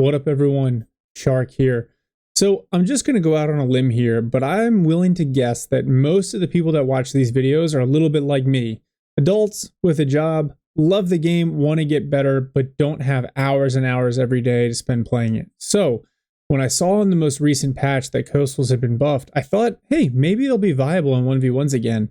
What up, everyone? Shark here. So I'm just going to go out on a limb here, but I'm willing to guess that most of the people that watch these videos are a little bit like me. Adults with a job, love the game, want to get better, but don't have hours and hours every day to spend playing it. So when I saw in the most recent patch that Coastals had been buffed, I thought, hey, maybe they'll be viable in 1v1s again.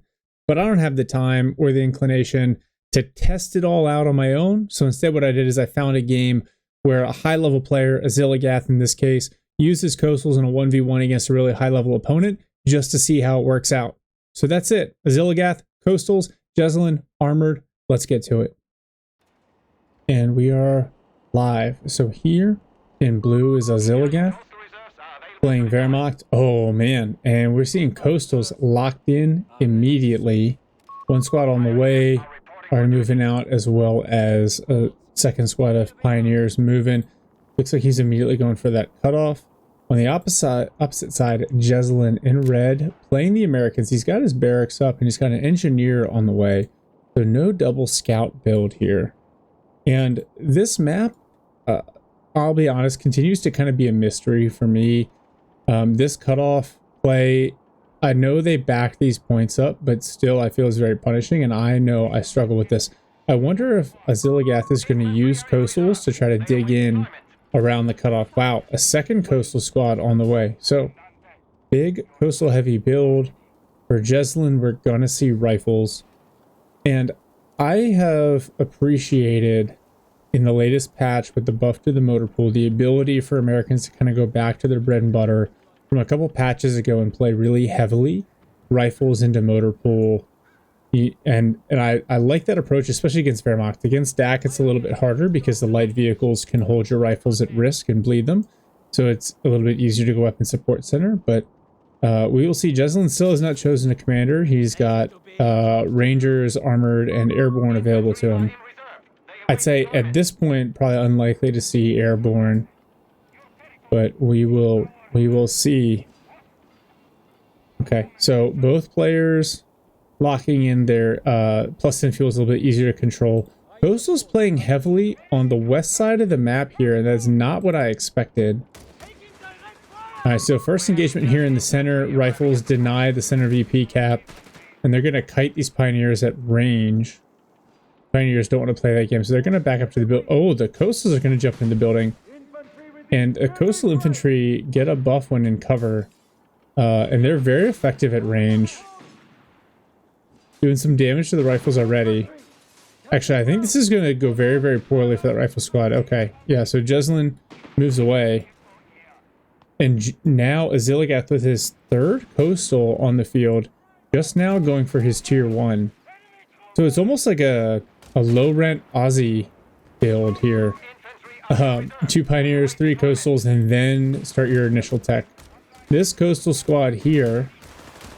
But I don't have the time or the inclination to test it all out on my own. So instead what I did is I found a game where a high-level player, Oziligath in this case, uses Coastals in a 1v1 against a really high-level opponent just to see how it works out. So that's it. Oziligath, Coastals, Jesulin, Armored. Let's get to it. And we are live. So here in blue is Oziligath playing Wehrmacht. Oh man, and we're seeing Coastals locked in immediately. One squad on the way, are moving out, as well as a second squad of Pioneers moving. Looks like he's immediately going for that cutoff. On the opposite side, Jesulin in red playing the Americans. He's got his barracks up and he's got an engineer on the way. So no double scout build here. And this map, I'll be honest, continues to kind of be a mystery for me. This cutoff play, I know they back these points up, but still I feel it's very punishing, and I know I struggle with this. I wonder if Oziligath is going to use Coastals to try to dig in around the cutoff. Wow, a second Coastal squad on the way. So, big Coastal heavy build. For Jesulin, we're going to see rifles. And I have appreciated in the latest patch with the buff to the motor pool, the ability for Americans to kind of go back to their bread and butter from a couple patches ago and play really heavily rifles into motor pool. And I like that approach, especially against Wehrmacht. Against DAC, it's a little bit harder because the light vehicles can hold your rifles at risk and bleed them. So it's a little bit easier to go up in support center. But we will see. Jesulin still has not chosen a commander. He's got Rangers, Armored, and Airborne available to him. I'd say at this point, probably unlikely to see Airborne. But we will see. Okay, so both players locking in their plus 10 fuel is a little bit easier to control. Coastal's playing heavily on the west side of the map here, and that's not what I expected. Alright, so first engagement here in the center. Rifles deny the center VP cap, and they're going to kite these Pioneers at range. Pioneers don't want to play that game, so they're going to back up to the build. Oh, the Coastals are going to jump in the building. And a Coastal Infantry get a buff when in cover, and they're very effective at range. Doing some damage to the rifles already. Actually, I think this is going to go very, very poorly for that rifle squad. Okay, yeah, so Jesulin moves away. And now Oziligath with his third Coastal on the field, just now going for his tier 1. So it's almost like a low-rent Aussie build here. 2 Pioneers, 3 Coastals, and then start your initial tech. This Coastal squad here,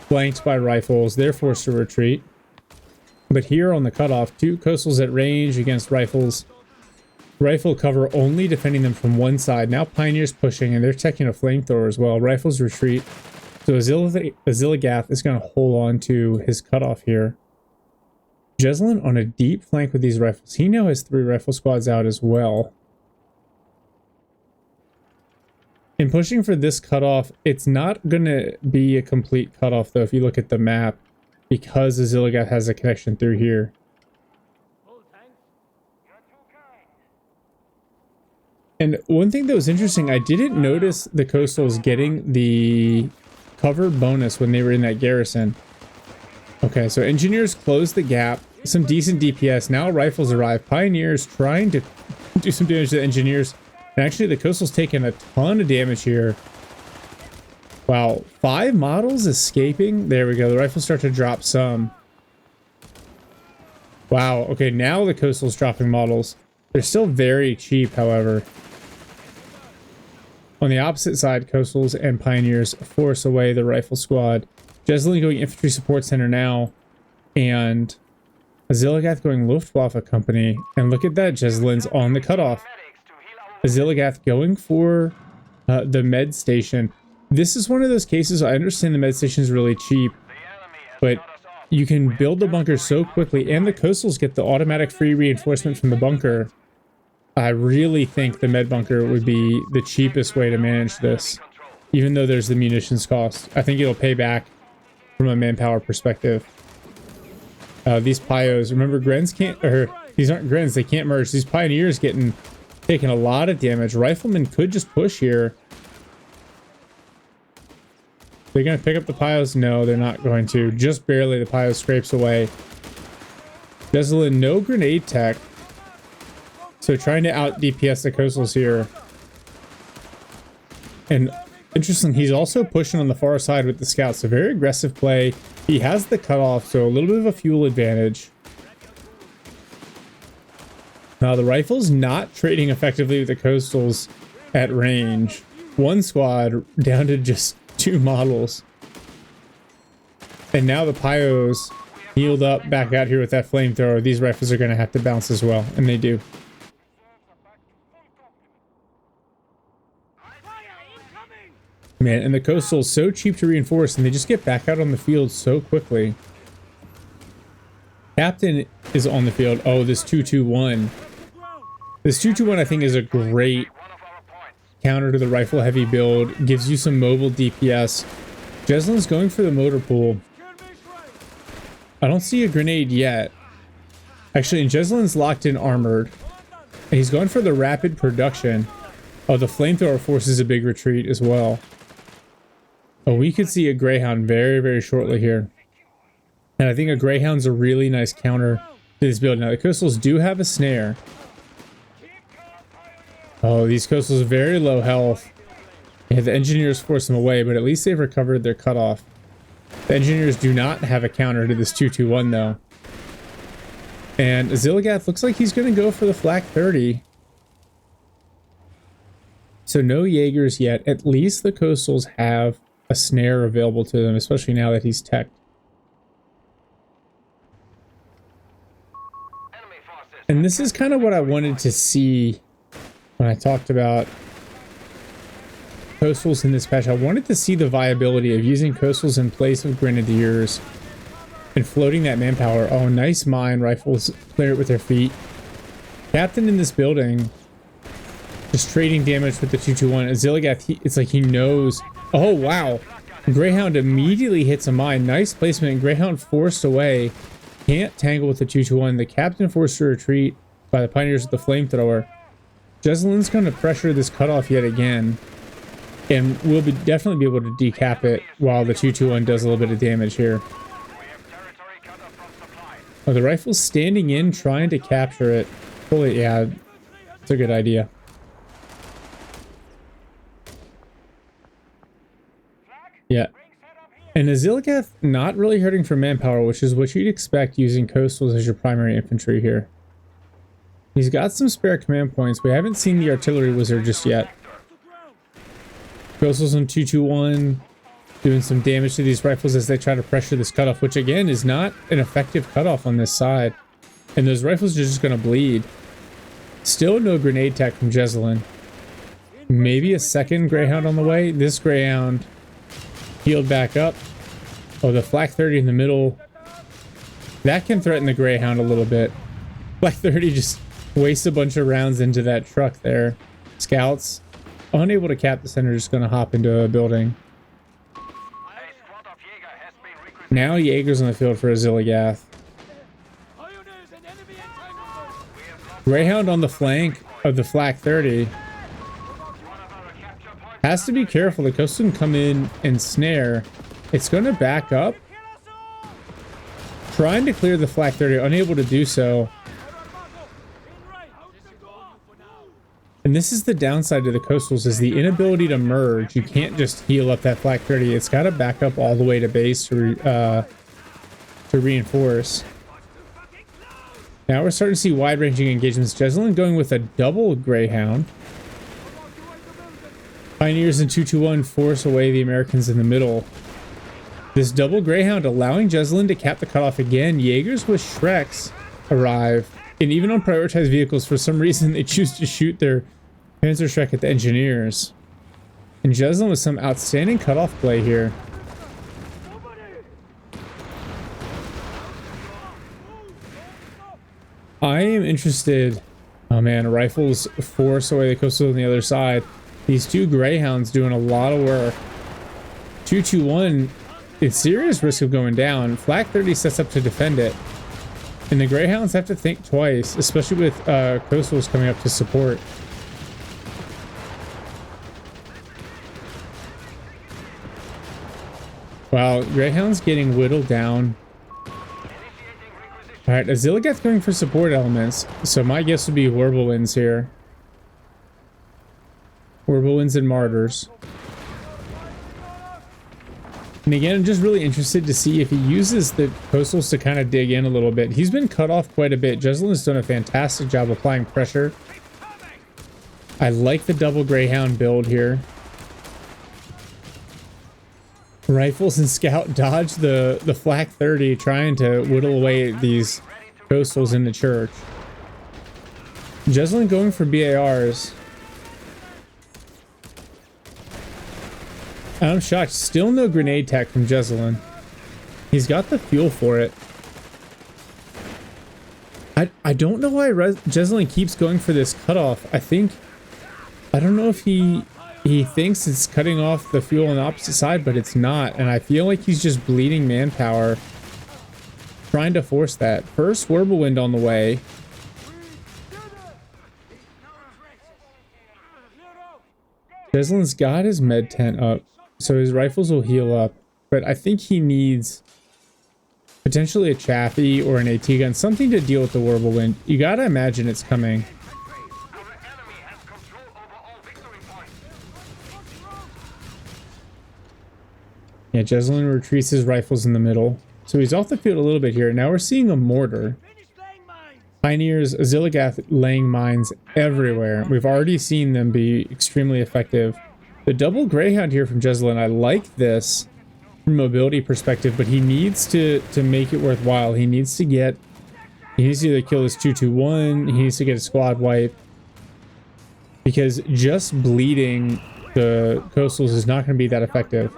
flanked by rifles, they're forced to retreat. But here on the cutoff, 2 Coastals at range against rifles. Rifle cover only defending them from one side. Now Pioneers pushing, and they're taking a flamethrower as well. Rifles retreat. So Oziligath is going to hold on to his cutoff here. Jesulin on a deep flank with these rifles. He now has 3 rifle squads out as well. In pushing for this cutoff, it's not going to be a complete cutoff, though, if you look at the map, because Oziligath has a connection through here. And one thing that was interesting, I didn't notice the Coastals getting the cover bonus when they were in that garrison. Okay, so Engineers closed the gap. Some decent DPS. Now rifles arrive. Pioneers trying to do some damage to the Engineers. And actually, the Coastal's taking a ton of damage here. Wow, 5 models escaping. There we go. The rifles start to drop some. Wow, okay, now the Coastal's dropping models. They're still very cheap, however. On the opposite side, Coastals and Pioneers force away the rifle squad. Jesulin going infantry support center now. And Oziligath going Luftwaffe company. And look at that, Jesulin's on the cutoff. Oziligath going for the med station. This is one of those cases, I understand the med station is really cheap, but you can build the bunker so quickly, and the Coastals get the automatic free reinforcement from the bunker. I really think the med bunker would be the cheapest way to manage this, even though there's the munitions cost. I think it'll pay back from a manpower perspective. These Pios, remember, Grens can't, or these aren't Grens, they can't merge. These Pioneers taking a lot of damage. Riflemen could just push here. They're going to pick up the Pios? No, they're not going to. Just barely. The Pio scrapes away. Jesulin, no grenade tech. So trying to out DPS the coastals here. And interesting, he's also pushing on the far side with the scouts. A very aggressive play. He has the cutoff, so a little bit of a fuel advantage. Now the rifle's not trading effectively with the coastals at range. One squad down to just 2 models. And now the Pios healed up back out here with that flamethrower. These rifles are going to have to bounce as well, and they do. Man, and the coastal's so cheap to reinforce, and they just get back out on the field so quickly. Captain is on the field. Oh, this 221. This 221 I think is a great counter to the rifle heavy build. Gives you some mobile DPS. Jesulin's going for the motor pool. I don't see a grenade yet. Actually, and Jesulin's locked in armored. And he's going for the rapid production. Oh, the flamethrower forces a big retreat as well. Oh, we could see a Greyhound very, very shortly here. And I think a Greyhound's a really nice counter to this build. Now, the coastals do have a snare. Oh, these coastals are very low health. Yeah, the engineers force them away, but at least they've recovered their cutoff. The engineers do not have a counter to this 221, though. And Oziligath looks like he's going to go for the flak 30. So no Jaegers yet. At least the coastals have a snare available to them, especially now that he's teched. And this is kind of what I wanted to see when I talked about coastals in this patch. I wanted to see the viability of using coastals in place of grenadiers and floating that manpower. Oh, nice mine. Rifles clear it with their feet. Captain in this building just trading damage with the 221. Oziligath, it's like he knows. Oh, wow. Greyhound immediately hits a mine. Nice placement. Greyhound forced away. Can't tangle with the 221. The captain forced to retreat by the Pioneers with the flamethrower. Jesulin's going to pressure this cutoff yet again. And we'll definitely be able to decap it while the 221 does a little bit of damage here. Oh, the rifle's standing in, trying to capture it. Fully, yeah, it's a good idea. Yeah. And Oziligath not really hurting for manpower, which is what you'd expect using coastals as your primary infantry here. He's got some spare command points. We haven't seen the artillery wizard just yet. Coastals on 221 doing some damage to these rifles as they try to pressure this cutoff, which again is not an effective cutoff on this side. And those rifles are just going to bleed. Still no grenade tech from Jesulin. Maybe a second Greyhound on the way. This Greyhound healed back up. Oh, the flak 30 in the middle. That can threaten the Greyhound a little bit. Flak 30 just wastes a bunch of rounds into that truck there. Scouts, unable to cap the center, just going to hop into a building. Now Jaeger's on the field for Oziligath. Greyhound on the flank of the flak 30. Has to be careful. The coast can come in and snare. It's going to back up. Trying to clear the flak 30, unable to do so. And this is the downside to the coastals, is the inability to merge. You can't just heal up that flak 30. It's got to back up all the way to base to reinforce. Now we're starting to see wide-ranging engagements. Jesulin going with a double Greyhound. Pioneers in 221 force away the Americans in the middle. This double Greyhound allowing Jesulin to cap the cutoff again. Jaegers with Shreks arrive. And even on prioritized vehicles, for some reason, they choose to shoot their Panzer Shrek at the engineers. And Jesulin with some outstanding cutoff play here. I am interested. Oh man, rifles force away the coastal on the other side. These two Greyhounds doing a lot of work. 221, it's serious risk of going down. Flak 30 sets up to defend it. And the Greyhounds have to think twice, especially with coastals coming up to support. Wow, Greyhound's getting whittled down. Alright, Oziligath going for support elements. So my guess would be Whirlwinds here. Whirlwinds and Martyrs. And again, I'm just really interested to see if he uses the coastals to kind of dig in a little bit. He's been cut off quite a bit. Jesulin's done a fantastic job applying pressure. I like the double Greyhound build here. Rifles and Scout dodge the Flak 30, trying to whittle away these coastals in the church. Jesulin going for BARs. I'm shocked. Still no grenade tech from Jesulin. He's got the fuel for it. I don't know why Jesulin keeps going for this cutoff. I don't know if he thinks it's cutting off the fuel on the opposite side, but it's not. And I feel like he's just bleeding manpower trying to force that. First Whirlwind on the way. Jesulin's got his med tent up, so his rifles will heal up. But I think he needs potentially a Chaffee or an AT gun, something to deal with the Whirlwind. You gotta imagine it's coming. Yeah, Jesulin retreats his rifles in the middle. So he's off the field a little bit here. Now we're seeing a mortar. Pioneers, Oziligath laying mines everywhere. We've already seen them be extremely effective. The double Greyhound here from Jesulin, I like this from a mobility perspective, but he needs to make it worthwhile. He needs to either kill this 221, he needs to get a squad wipe. Because just bleeding the coastals is not going to be that effective.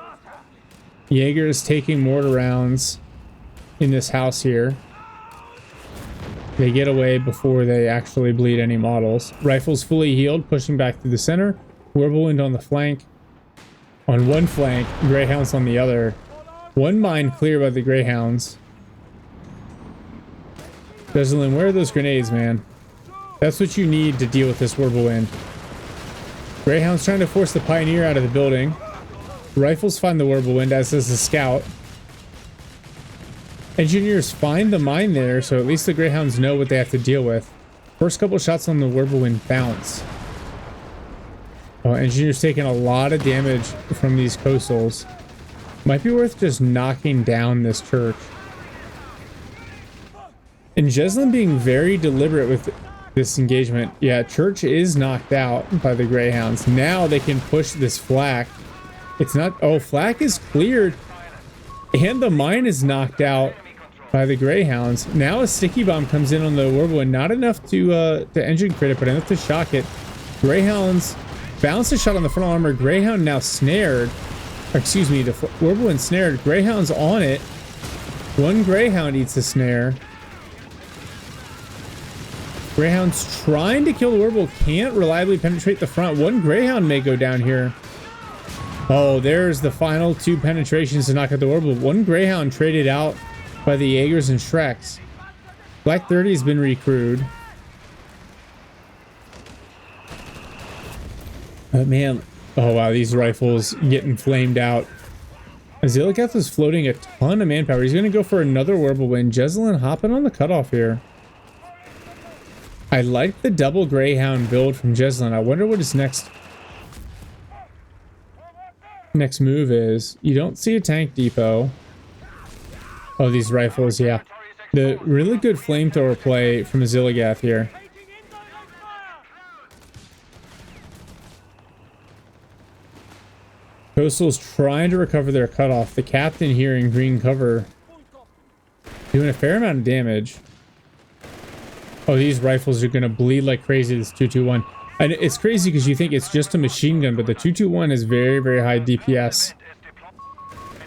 Jaeger is taking mortar rounds in this house here. They get away before they actually bleed any models. Rifles fully healed, pushing back through the center. Whirlwind on the flank. On one flank, Greyhounds on the other. One mine clear by the Greyhounds. Jesulin, where are those grenades, man? That's what you need to deal with this Whirlwind. Greyhound's trying to force the Pioneer out of the building. Rifles find the Whirlwind, as does the Scout. Engineers find the mine there, so at least the Greyhounds know what they have to deal with. First couple shots on the Whirlwind bounce. Oh, Engineers taking a lot of damage from these coastals. Might be worth just knocking down this church. And Jesulin being very deliberate with this engagement. Yeah, church is knocked out by the Greyhounds. Now they can push this flak. It's not... Oh, flak is cleared. And the mine is knocked out by the Greyhounds. Now a sticky bomb comes in on the Whirlwind. Not enough to engine crit it, but enough to shock it. Greyhounds bounce a shot on the front armor. Greyhound now snared. Or, excuse me, the Whirlwind snared. Greyhound's on it. One Greyhound eats the snare. Greyhound's trying to kill the Whirlwind. Can't reliably penetrate the front. One Greyhound may go down here. Oh, there's the final two penetrations to knock out the Whirlwind. One Greyhound traded out by the Jaegers and Shreks. Black 30 has been recrewed. But man, oh wow, these rifles getting flamed out. Oziligath is floating a ton of manpower. He's going to go for another Whirlwind. Jesulin hopping on the cutoff here. I like the double Greyhound build from Jesulin. I wonder what his next move is. You don't see a tank depot. Oh, these rifles, yeah. The really good flamethrower play from Oziligath here. Coastal's trying to recover their cutoff. The captain here in green cover doing a fair amount of damage. Oh, these rifles are going to bleed like crazy, this 221. And it's crazy because you think it's just a machine gun, but the 221 is very, very high DPS.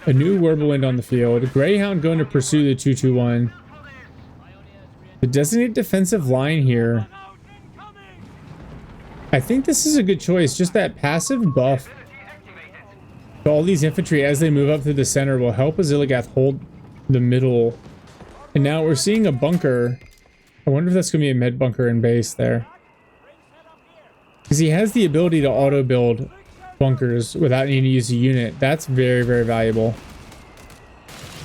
A new Whirlwind on the field. Greyhound going to pursue the 221. The designated defensive line here I think this is a good choice. Just that passive buff to all these infantry as they move up through the center will help Oziligath hold the middle. And now we're seeing a bunker. I wonder if that's going to be a med bunker in base there. Because he has the ability to auto build bunkers without needing to use a unit. That's very, very valuable.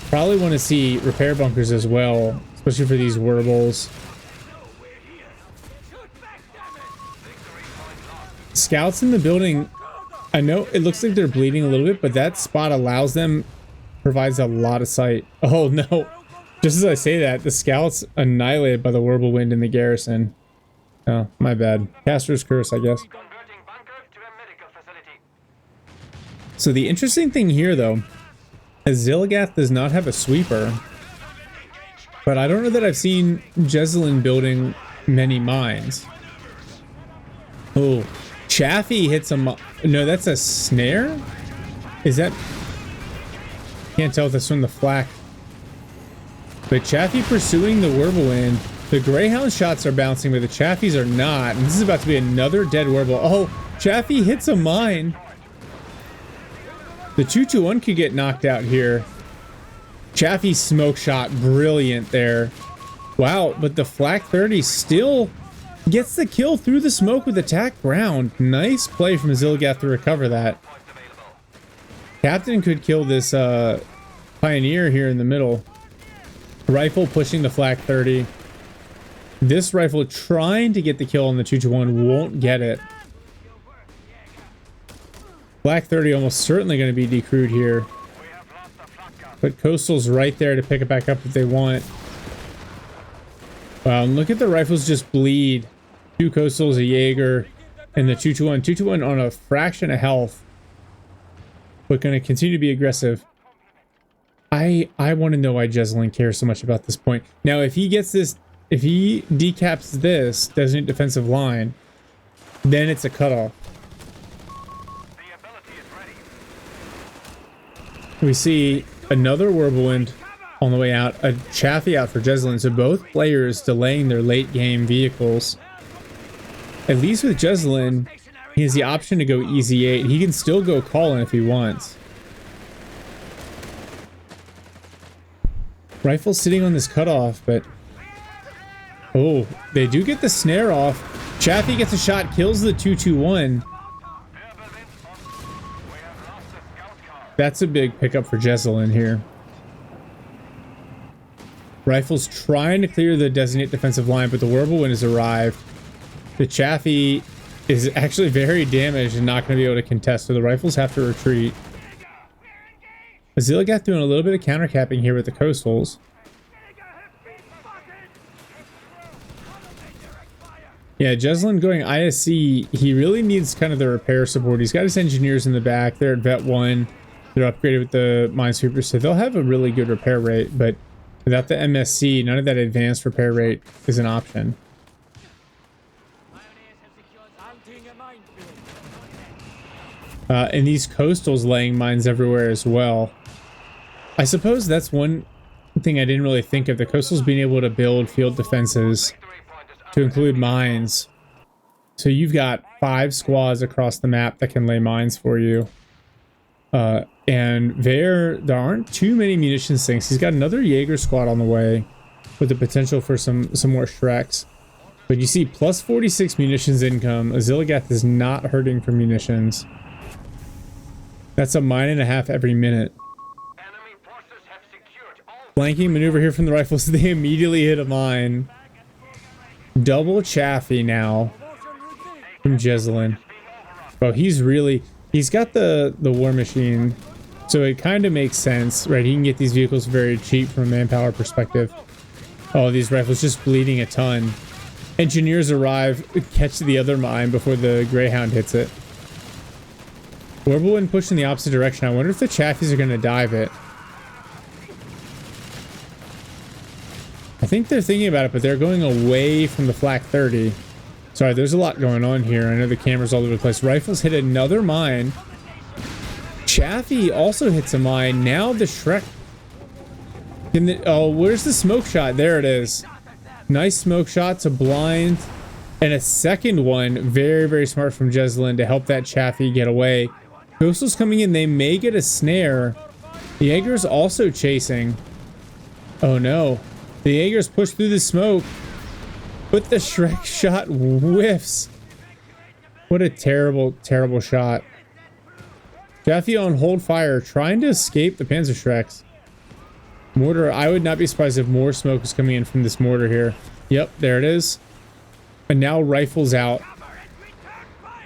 Probably want to see repair bunkers as well, especially for these Werbles. Scouts in the building, I know it looks like they're bleeding a little bit, but that spot allows them, provides a lot of sight. Oh no, just as I say that, the scouts annihilated by the whirlwind in the garrison. Oh, my bad. Caster's curse, I guess. So the interesting thing here though, Oziligath does not have a sweeper, but I don't know that I've seen Jesulin building many mines. Oh, Chaffee hits him. No, that's a snare? Is that... Can't tell if that's from the flak. But Chaffee pursuing the whirlwind. The Greyhound shots are bouncing, but the Chafees are not. And this is about to be another dead Werble. Oh, Chaffee hits a mine. The 221 could get knocked out here. Chaffee smoke shot. Brilliant there. Wow, but the flak 30 still gets the kill through the smoke with attack ground. Nice play from Oziligath to recover that. Captain could kill this Pioneer here in the middle. Rifle pushing the flak 30. This rifle trying to get the kill on the 221 won't get it. Flak 30 almost certainly going to be decrewed here. But Coastal's right there to pick it back up if they want. Wow, and look at the rifles just bleed. 2 Coastals, a Jaeger, and the 221. 221 on a fraction of health. But going to continue to be aggressive. I want to know why Jesulin cares so much about this point. Now, if he gets this, if he decaps this designated defensive line, then it's a cutoff. We see another whirlwind on the way out, a Chaffee out for Jesulin. So both players delaying their late game vehicles. At least with Jesulin, he has the option to go easy 8. He can still go Colin if he wants. Rifle sitting on this cutoff, but... Oh, they do get the snare off. Chaffee gets a shot, kills the 221. That's a big pickup for Jesulin here. Rifle's trying to clear the designate defensive line, but the whirlwind has arrived. The Chaffee is actually very damaged and not going to be able to contest, so the rifles have to retreat. Oziligath doing a little bit of countercapping here with the Coastals. Yeah, Jesulin going ISC, he really needs kind of the repair support. He's got his engineers in the back. They're at Vet 1. They're upgraded with the Minesweepers, so they'll have a really good repair rate, but without the MSC, none of that advanced repair rate is an option. And these Coastals laying mines everywhere as well. I suppose that's one thing I didn't really think of. The Coastals being able to build field defenses to include mines. So you've got 5 squads across the map that can lay mines for you. And there aren't too many munitions sinks. He's got another Jaeger squad on the way with the potential for some more Shreks. But you see plus 46 munitions income. Oziligath is not hurting for munitions. That's a mine and a half every minute. Flanking maneuver here from the rifles. They immediately hit a mine. Double Chaffee now from Jesulin. Oh, he's got the war machine, so it kind of makes sense, right? He can get these vehicles very cheap from a manpower perspective. Oh, these rifles just bleeding a ton. Engineers arrive, catch the other mine before the Greyhound hits it. Whirlwind pushing the opposite direction. I wonder if the Chafees are going to dive it. I think they're thinking about it, but they're going away from the flak 30. Sorry, there's a lot going on here. I know the camera's all over the place. Rifles hit another mine. Chaffee also hits a mine. Now the Shrek... Oh, where's the smoke shot? There it is. Nice smoke shot to blind And a second one, very, very smart from Jesulin to help that Chaffee get away. Coastal's coming in. They may get a snare. The Jaeger's also chasing. Oh no. The Jaeger's pushed through the smoke. But the Shrek shot whiffs. What a terrible, terrible shot. Chaffee on hold fire, trying to escape the Panzer Shreks. Mortar, I would not be surprised if more smoke is coming in from this mortar here. Yep, there it is. And now rifles out.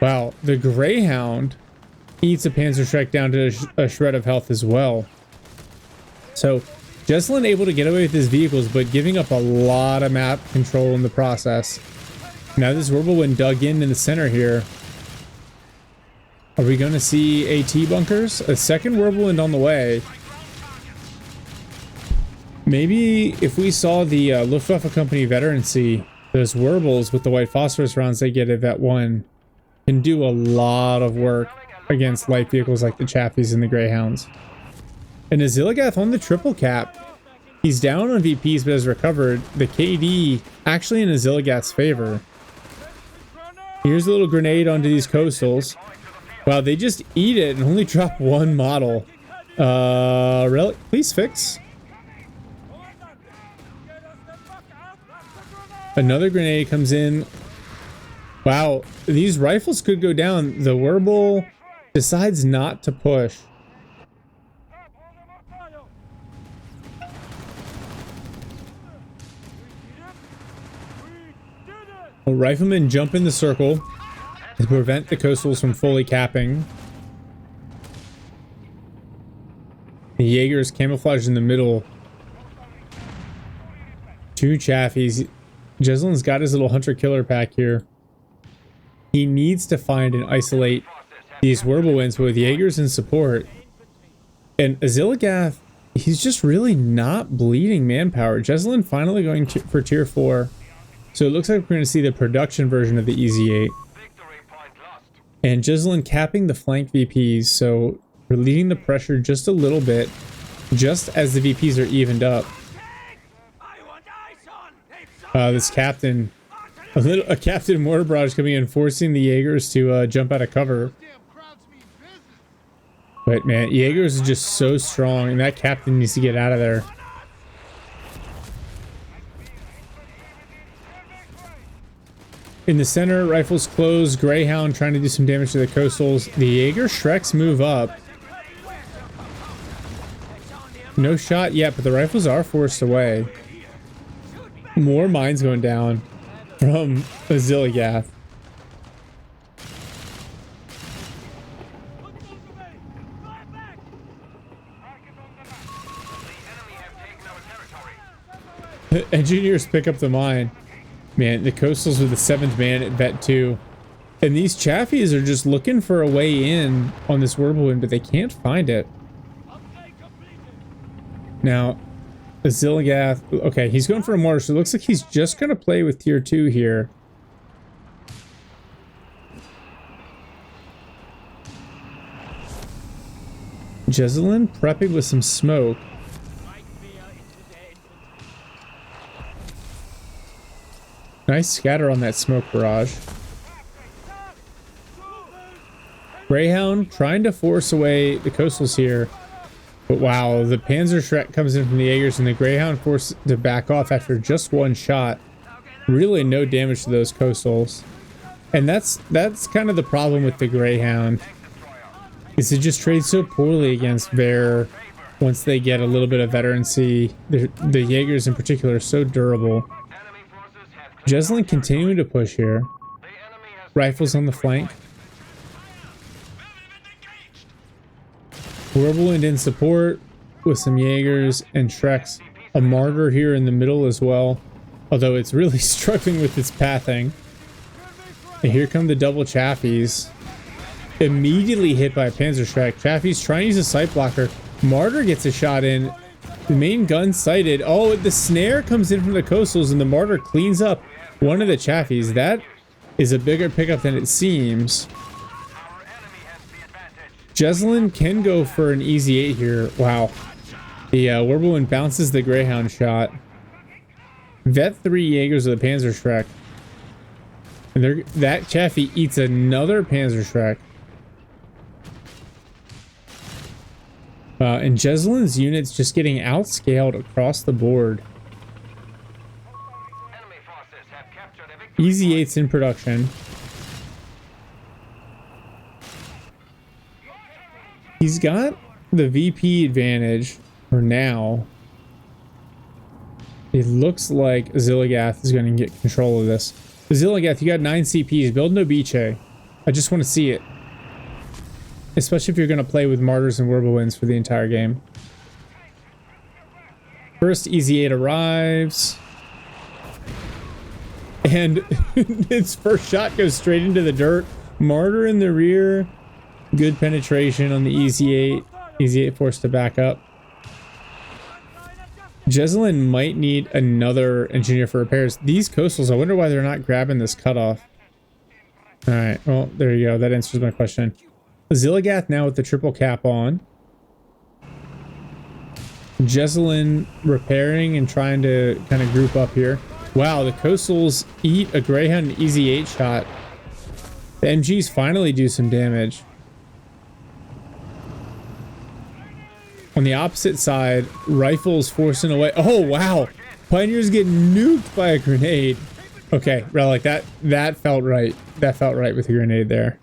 Wow, the Greyhound eats a Panzer Shrek down to a shred of health as well. So, Jesulin able to get away with his vehicles, but giving up a lot of map control in the process. Now this Whirlwind dug in the center here. Are we going to see AT bunkers? A second Whirlwind on the way. Maybe if we saw the Luftwaffe Company veterancy, those Werbles with the white phosphorus rounds they get at Vet 1 can do a lot of work against light vehicles like the Chaffies and the Greyhounds. And Oziligath on the triple cap. He's down on VPs but has recovered. The KD actually in Oziligath's favor. Here's a little grenade onto these coastals. Wow, they just eat it and only drop one model. Relic, please fix. Another grenade comes in. Wow, these rifles could go down. The Werble decides not to push. Riflemen jump in the circle to prevent the coastals from fully capping. The Jaeger's camouflaged in the middle. Two Chaffies. Jesulin's got his little hunter-killer pack here. He needs to find and isolate these Whirlwinds with Jaegers in support. And Oziligath, he's just really not bleeding manpower. Jesulin finally going for tier 4. So it looks like we're going to see the production version of the EZ8. And Jesulin capping the flank VPs, so relieving the pressure just a little bit, just as the VPs are evened up. This captain, a captain mortar barrage coming in, forcing the Jaegers to jump out of cover. But man, Jaegers is just so strong, and that captain needs to get out of there. In the center, rifles close. Greyhound trying to do some damage to the coastals. The Jaeger Shreks move up. No shot yet, but the rifles are forced away. More mines going down from Oziligath. Engineers pick up the mine. Man, the coastals with the 7th man at Vet 2. And these Chaffies are just looking for a way in on this Whirlwind, but they can't find it. Now, Oziligath, okay, he's going for a mortar, so it looks like he's just going to play with tier 2 here. Jesulin prepping with some smoke. Nice scatter on that smoke barrage. Greyhound trying to force away the coastals here. But wow, the Panzer Shrek comes in from the Jaegers and the Greyhound forced to back off after just one shot. Really no damage to those coastals. And that's kind of the problem with the Greyhound. Is it just trades so poorly against Ver once they get a little bit of veterancy. The Jaegers in particular are so durable. Jesulin continuing to push here. Rifles on the flank. Whirlwind in support with some Jaegers and Shreks. A Martyr here in the middle as well. Although it's really struggling with its pathing. And here come the double Chaffies. Immediately hit by a Panzer Shrek. Chaffee's trying to use a sight blocker. Martyr gets a shot in. The main gun sighted. Oh, the snare comes in from the coastals and the Martyr cleans up one of the Chaffies. That is a bigger pickup than it seems. Jesulin can go for an easy 8 here. Wow. The Whirlwind bounces the Greyhound shot. Vet 3 Jaegers of the Panzer Shrek. And that Chaffee eats another Panzerschreck. And Jesulin's unit's just getting outscaled across the board. Easy 8's in production. He's got the VP advantage for now. It looks like Oziligath is going to get control of this. Oziligath, you got 9 CPs. Build no Biche. I just want to see it. Especially if you're going to play with Martyrs and Whirlwinds for the entire game. First Easy 8 arrives. And its first shot goes straight into the dirt. Martyr in the rear. Good penetration on the Easy 8. Easy 8 forced to back up. Jesulin might need another engineer for repairs. These coastals, I wonder why they're not grabbing this cutoff. Alright, well, there you go. That answers my question. Oziligath now with the triple cap on. Jesulin repairing and trying to kind of group up here. Wow, the coastals eat a Greyhound Easy 8 shot. The MGs finally do some damage. On the opposite side, rifles forcing away. Oh, wow. Pioneers get nuked by a grenade. Okay, Relic, that felt right. That felt right with the grenade there.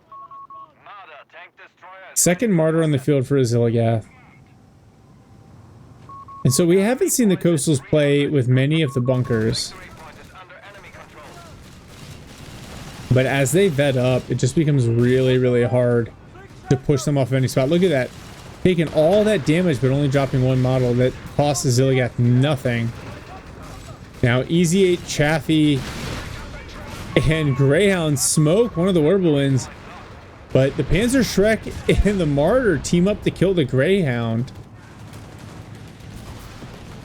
Second Martyr on the field for Oziligath. And so we haven't seen the Coastals play with many of the bunkers. But as they vet up, it just becomes really, really hard to push them off of any spot. Look at that. Taking all that damage, but only dropping one model that costs Oziligath nothing. Now, Easy 8, Chaffee, and Greyhound smoke one of the Whirlwinds. But the Panzerschreck and the Martyr team up to kill the Greyhound.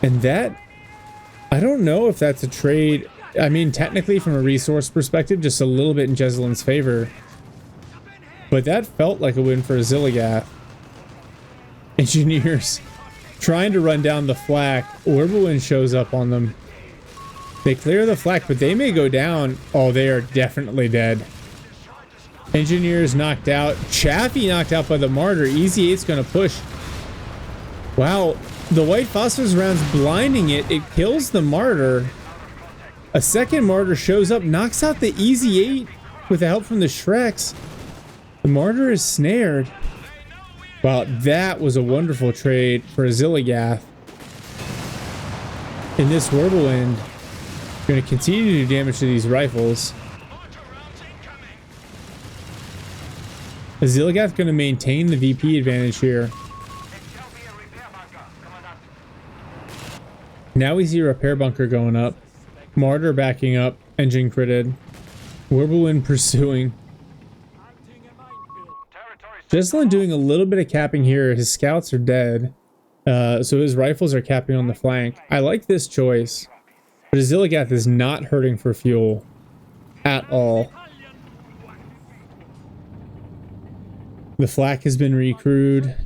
And that, I don't know if that's a trade. I mean, technically from a resource perspective, just a little bit in Jesulin's favor. But that felt like a win for Oziligath. Engineers trying to run down the flak. Whirlwind shows up on them. They clear the flak, but they may go down. Oh, they are definitely dead. Engineers knocked out. Chaffee knocked out by the Martyr. Easy 8's going to push. Wow. The white phosphorus rounds blinding it. It kills the Martyr. A second Martyr shows up, knocks out the Easy 8 with the help from the Shreks. The Martyr is snared. Wow, that was a wonderful trade for Oziligath. And this Whirlwind going to continue to do damage to these rifles. Oziligath going to maintain the VP advantage here. Now we see a repair bunker going up. Martyr backing up. Engine critted. Whirlwind pursuing. Jesulin doing a little bit of capping here. His scouts are dead. So his rifles are capping on the flank. I like this choice. But Oziligath is not hurting for fuel. At all. The flak has been recrewed.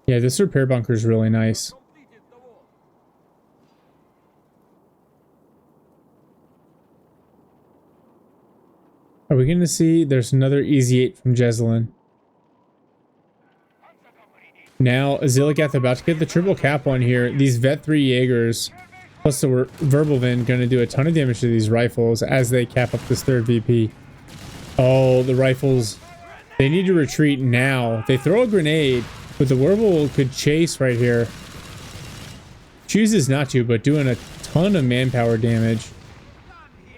Yeah, this repair bunker is really nice. Are we going to see? There's another Easy 8 from Jesulin. Now, Oziligath about to get the triple cap on here. These Vet 3 Jaegers, plus the Verbelwind, going to do a ton of damage to these rifles as they cap up this third VP. Oh, the rifles. They need to retreat now. They throw a grenade, but the Whirlwind could chase right here. Chooses not to, but doing a ton of manpower damage.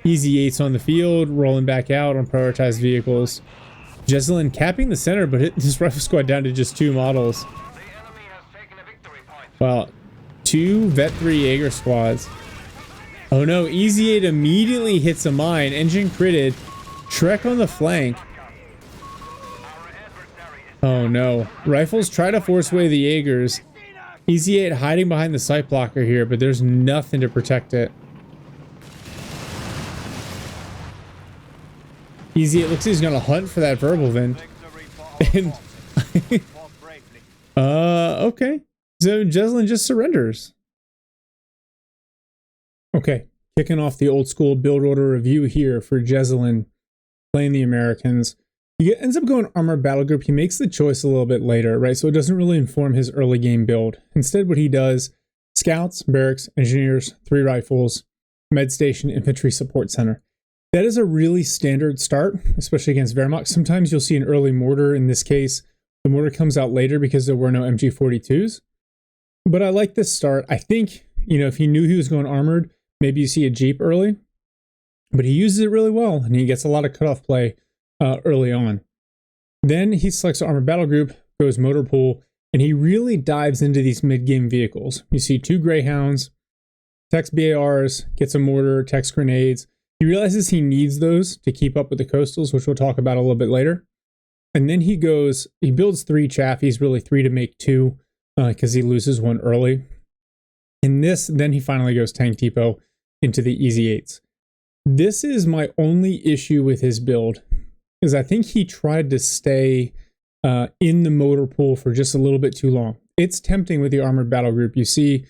Easy 8's on the field, rolling back out on prioritized vehicles. Jesulin capping the center, but this rifle squad down to just 2 models. Wow. 2 Vet 3 Jaeger squads. Oh no, Easy 8 immediately hits a mine. Engine critted. Shrek on the flank. Oh no. Rifles try to force away the Jaegers. Easy 8 hiding behind the sight blocker here, but there's nothing to protect it. Easy 8 looks like he's gonna hunt for that Verbelwind. And okay. So Jesulin just surrenders. Okay. kicking off the old school build order review here for Jesulin playing the Americans. He ends up going Armored Battlegroup. He makes the choice a little bit later, right? So it doesn't really inform his early game build. Instead, what he does, scouts, barracks, engineers, 3 rifles, med station, infantry support center. That is a really standard start, especially against Wehrmacht. Sometimes you'll see an early mortar. In this case, the mortar comes out later because there were no MG42s. But I like this start. I think, if he knew he was going armored, maybe you see a Jeep early. But he uses it really well, and he gets a lot of cutoff play early on. Then he selects Armored Battlegroup, goes motor pool, and he really dives into these mid-game vehicles. You see 2 Greyhounds, techs BARs, gets a mortar, techs grenades. He realizes he needs those to keep up with the coastals, which we'll talk about a little bit later. And then he builds 3 Chaffies, really 3 to make 2, because he loses 1 early. In this, then he finally goes tank depot into the Easy 8s. This is my only issue with his build, is I think he tried to stay in the motor pool for just a little bit too long. It's tempting with the Armored Battlegroup. You see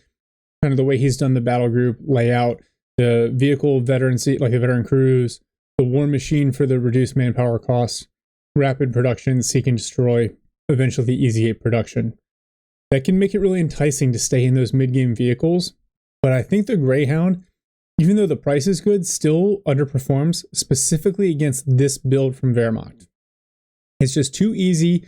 kind of the way he's done the battle group layout, the vehicle veteran seat, like the veteran crews, the war machine for the reduced manpower costs, rapid production, seek and destroy, eventually the Easy 8 production. That can make it really enticing to stay in those mid-game vehicles. But I think the Greyhound, even though the price is good, still underperforms, specifically against this build from Wehrmacht. It's just too easy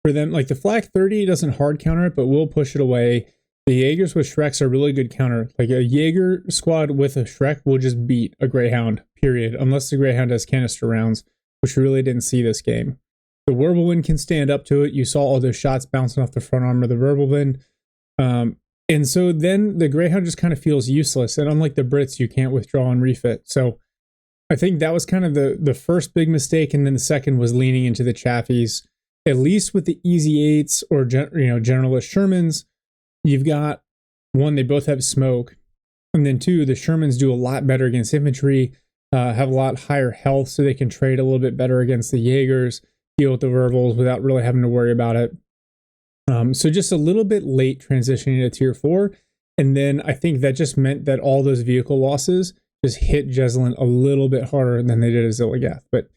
for them. Like the Flak 30 doesn't hard counter it, but will push it away. The Jaegers with Shreks are really good counter. Like a Jaeger squad with a Shrek will just beat a Greyhound, period. Unless the Greyhound has canister rounds, which we really didn't see this game. The Wirbelwind can stand up to it. You saw all those shots bouncing off the front arm of the Wirbelwind. And so then the Greyhound just kind of feels useless. And unlike the Brits, you can't withdraw and refit. So I think that was kind of the first big mistake. And then the second was leaning into the Chaffies. At least with the Easy 8s or Generalist Shermans, you've got, 1, they both have smoke. And then 2, the Shermans do a lot better against infantry, have a lot higher health, so they can trade a little bit better against the Jaegers, deal with the Verbals without really having to worry about it. So just a little bit late transitioning to tier 4. And then I think that just meant that all those vehicle losses just hit Jesulin a little bit harder than they did Oziligath. But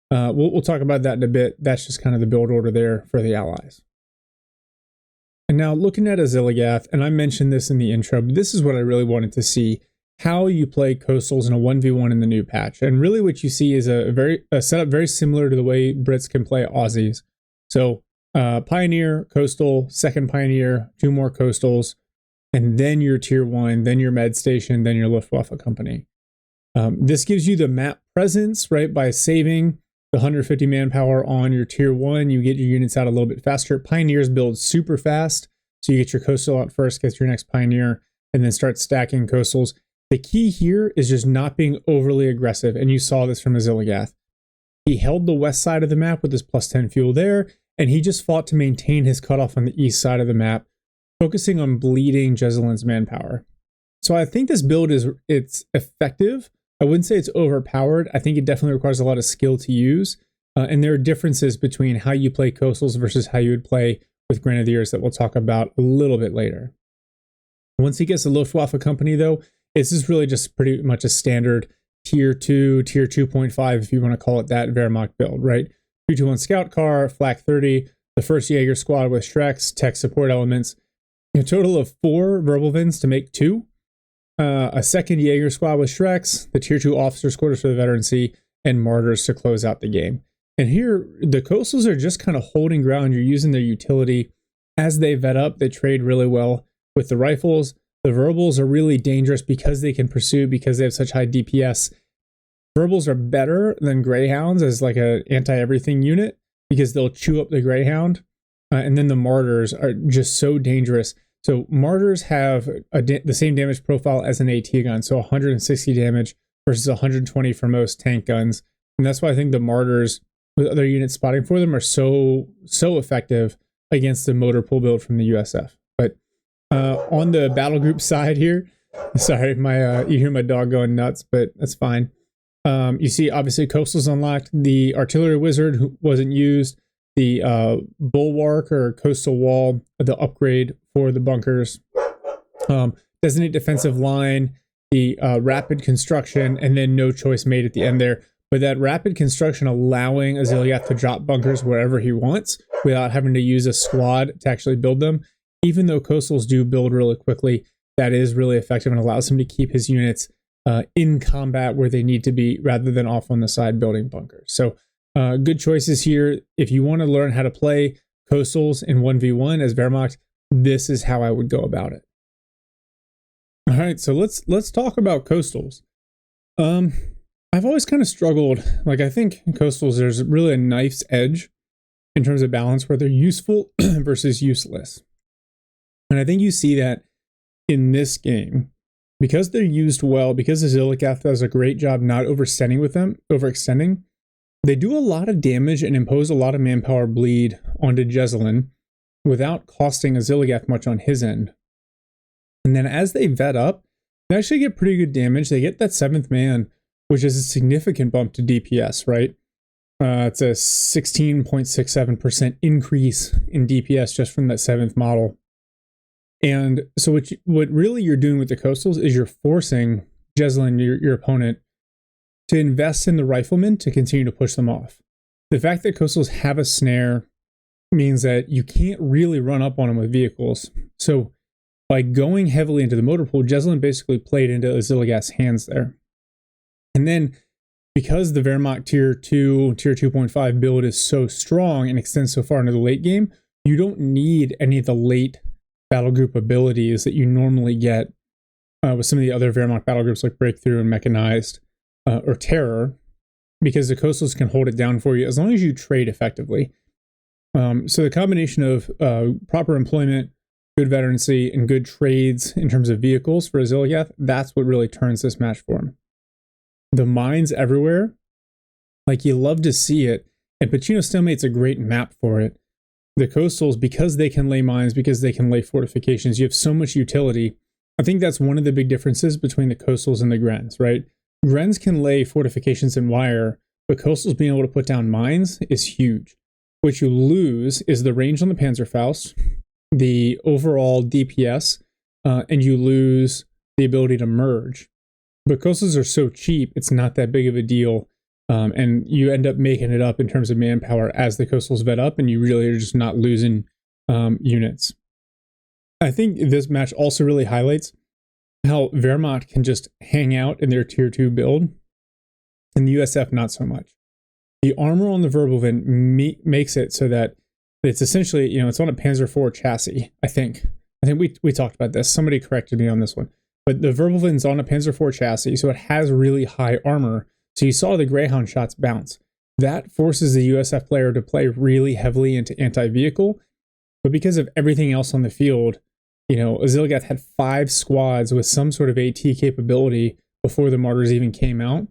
we'll talk about that in a bit. That's just kind of the build order there for the Allies. And now looking at Oziligath, and I mentioned this in the intro, but this is what I really wanted to see, how you play coastals in a 1v1 in the new patch. And really what you see is a setup very similar to the way Brits can play Aussies. So Pioneer, Coastal, second Pioneer, 2 more Coastals, and then your Tier 1, then your Med Station, then your Luftwaffe company. This gives you the map presence, right? By saving the 150 manpower on your Tier 1, you get your units out a little bit faster. Pioneers build super fast, so you get your Coastal out first, get your next Pioneer, and then start stacking Coastals. The key here is just not being overly aggressive, and you saw this from Oziligath. He held the west side of the map with his +10 fuel there, and he just fought to maintain his cutoff on the east side of the map, focusing on bleeding Jesulin's manpower. So I think this build it's effective. I wouldn't say it's overpowered. I think it definitely requires a lot of skill to use. And there are differences between how you play Coastals versus how you would play with Grenadiers that we'll talk about a little bit later. Once he gets the Luftwaffe company, though, this is really just pretty much a standard Tier 2, Tier 2.5, if you want to call it that, Wehrmacht build, right? 221 Scout Car, Flak 30, the first Jaeger squad with Shreks, tech support elements, a total of 4 Wirbelwinds to make 2. A second Jaeger squad with Shreks, the Tier 2 officers' quarters for the veterancy, and Martyrs to close out the game. And here, the Coastals are just kind of holding ground. You're using their utility. As they vet up, they trade really well with the rifles. The Verbals are really dangerous because they can pursue, because they have such high DPS. Verbals are better than Greyhounds as like an anti-everything unit because they'll chew up the Greyhound. And then the Martyrs are just so dangerous. So Martyrs have the same damage profile as an AT gun, so 160 damage versus 120 for most tank guns. And that's why I think the Martyrs, with other units spotting for them, are so effective against the motor pool build from the USF. But on the battle group side here, sorry, you hear my dog going nuts, but that's fine. You see, obviously, Coastal's unlocked. The Artillery Wizard who wasn't used. The Bulwark or Coastal Wall, the upgrade for the bunkers. Designate defensive line. the rapid construction and then no choice made at the end there. But that rapid construction allowing Oziligath to drop bunkers wherever he wants without having to use a squad to actually build them. Even though coastals do build really quickly, that is really effective and allows him to keep his units in combat where they need to be rather than off on the side building bunkers. So good choices here. If you want to learn how to play coastals in 1v1 as Wehrmacht, this is how I would go about it. All right, so let's talk about coastals. I've always kind of struggled. Like, I think coastals, there's really a knife's edge in terms of balance where they're useful versus useless. And I think you see that in this game because they're used well, because Oziligath does a great job not overextending with them, they do a lot of damage and impose a lot of manpower bleed onto Jesulin without costing Oziligath much on his end. And then as they vet up, they actually get pretty good damage. They get that 7th man, which is a significant bump to DPS, right? It's a 16.67% increase in DPS just from that 7th model. And so what really you're doing with the coastals is you're forcing Jesulin, your opponent, to invest in the riflemen to continue to push them off. The fact that coastals have a snare means that you can't really run up on them with vehicles. So by going heavily into the motor pool, Jesulin basically played into Oziligath's hands there. And then because the Wehrmacht tier 2, tier 2.5 build is so strong and extends so far into the late game, you don't need any of the late battle group abilities that you normally get with some of the other Wehrmacht battle groups like Breakthrough and Mechanized or Terror, because the coastals can hold it down for you as long as you trade effectively. So the combination of proper employment, good veterancy, and good trades in terms of vehicles for Oziligath, that's what really turns this match for him. The mines everywhere, like, you love to see it, and Pachino Stalemate's a great map for it. The coastals, because they can lay mines, because they can lay fortifications, you have so much utility. I think that's one of the big differences between the coastals and the Grens, right? Grens can lay fortifications and wire, but coastals being able to put down mines is huge. What you lose is the range on the Panzerfaust, the overall DPS, and you lose the ability to merge. But coastals are so cheap, it's not that big of a deal. And you end up making it up in terms of manpower as the coastals vet up, and you really are just not losing units. I think this match also really highlights how Wehrmacht can just hang out in their tier 2 build, and the USF not so much. The armor on the Verbelwind makes it so that it's essentially, it's on a Panzer IV chassis, I think. we talked about this. Somebody corrected me on this one. But the Verbelwind's on a Panzer IV chassis, so it has really high armor. So you saw the Greyhound shots bounce. That forces the USF player to play really heavily into anti-vehicle. But because of everything else on the field, Oziligath had 5 squads with some sort of AT capability before the Martyrs even came out.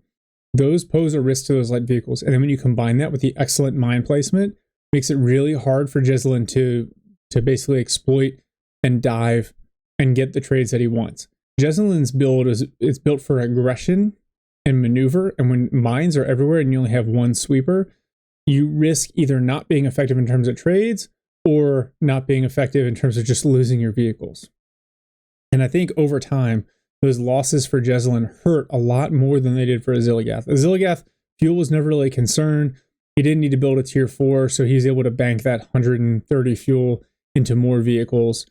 Those pose a risk to those light vehicles. And then when you combine that with the excellent mine placement, it makes it really hard for Jesulin to basically exploit and dive and get the trades that he wants. Jesulin's build is built for aggression and maneuver, and when mines are everywhere and you only have one sweeper, you risk either not being effective in terms of trades or not being effective in terms of just losing your vehicles. And I think over time, those losses for Jesulin hurt a lot more than they did for Oziligath. Oziligath, fuel was never really a concern. He didn't need to build a tier 4, so he's able to bank that 130 fuel into more vehicles.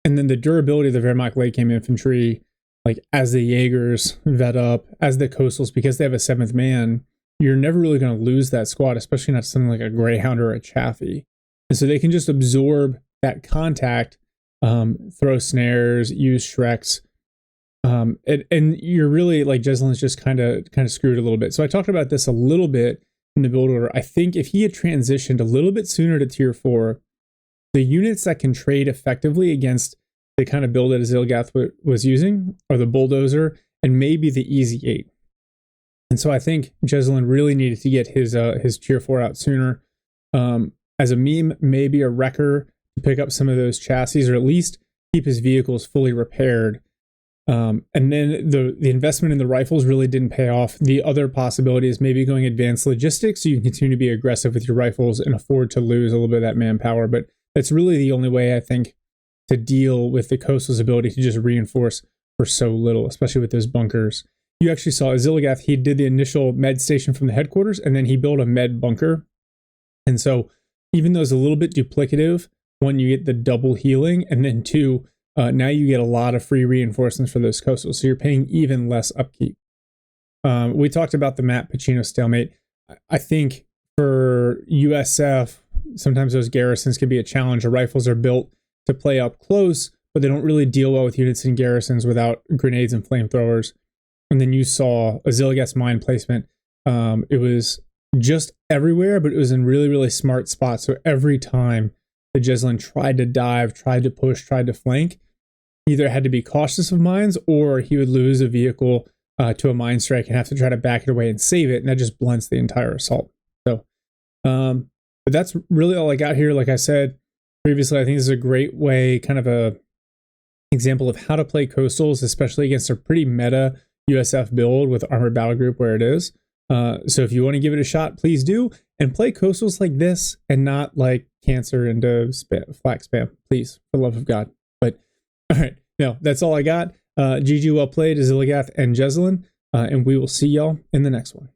And then the durability of the Wehrmacht late game infantry, like as the Jaegers vet up, as the coastals, because they have a 7th man, you're never really going to lose that squad, especially not something like a Greyhound or a Chaffee. And so they can just absorb that contact, throw snares, use Shreks. And you're really, like, Jesulin's just kind of screwed a little bit. So I talked about this a little bit in the build order. I think if he had transitioned a little bit sooner to tier 4, the units that can trade effectively against the kind of build that Oziligath was using are the Bulldozer and maybe the Easy 8. And so I think Jesulin really needed to get his tier 4 out sooner. As a meme, maybe a Wrecker to pick up some of those chassis, or at least keep his vehicles fully repaired. And then the investment in the rifles really didn't pay off. The other possibility is maybe going advanced logistics so you can continue to be aggressive with your rifles and afford to lose a little bit of that manpower. But that's really the only way, I think, to deal with the coastal's ability to just reinforce for so little, especially with those bunkers. You actually saw Oziligath, he did the initial med station from the headquarters, and then he built a med bunker. And so even though it's a little bit duplicative, one, you get the double healing, and then two, now you get a lot of free reinforcements for those coastals, so you're paying even less upkeep. We talked about the map Pachino Stalemate. I think for USF, sometimes those garrisons can be a challenge. The rifles are built to play up close, but they don't really deal well with units in garrisons without grenades and flamethrowers. And then you saw Oziligath's mine placement. It was just everywhere, but it was in really, really smart spots. So every time the Jesulin tried to dive, tried to push, tried to flank, either had to be cautious of mines, or he would lose a vehicle to a mine strike and have to try to back it away and save it, and that just blunts the entire assault. So, but that's really all I got here. Like I said previously, I think this is a great way, kind of a example of how to play coastals, especially against a pretty meta USF build with Armored Battlegroup where it is. So if you want to give it a shot, please do, and play coastals like this and not like cancer into flak spam, please, for the love of God. But all right, no, that's all I got. GG, well played, Oziligath and Jesulin, and we will see y'all in the next one.